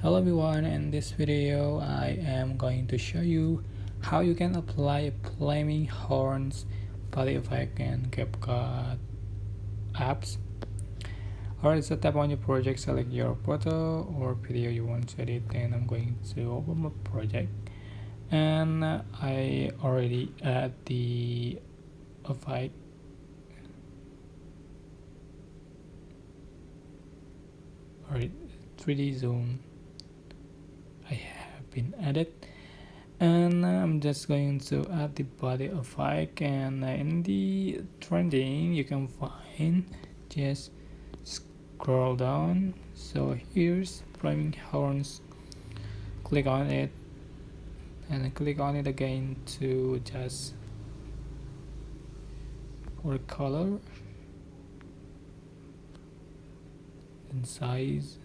Hello everyone, in this video I am going to show you how you can apply flaming horns body effect in CapCut apps. Alright, so tap on your project, select your photo or video you want to edit, and I'm going to open my project, and I already add the effect. Alright, 3D zoom I have been added, and I'm just going to add the body effect, and in the trending you can find, just scroll down. So here's flaming horns, click on it and then click on it again to adjust for color and size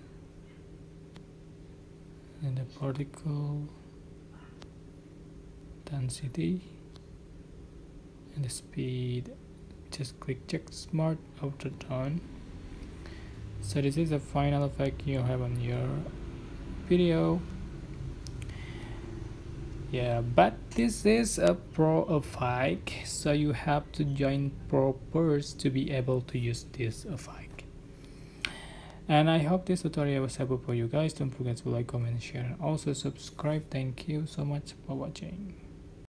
and the particle density and the speed. Just click check smart after done. So this is the final effect you have on your video. Yeah, but this is a pro effect, so you have to join pro first to be able to use this effect. And I hope this tutorial was helpful for you guys. Don't forget to like, comment, share, and also subscribe. Thank you so much for watching.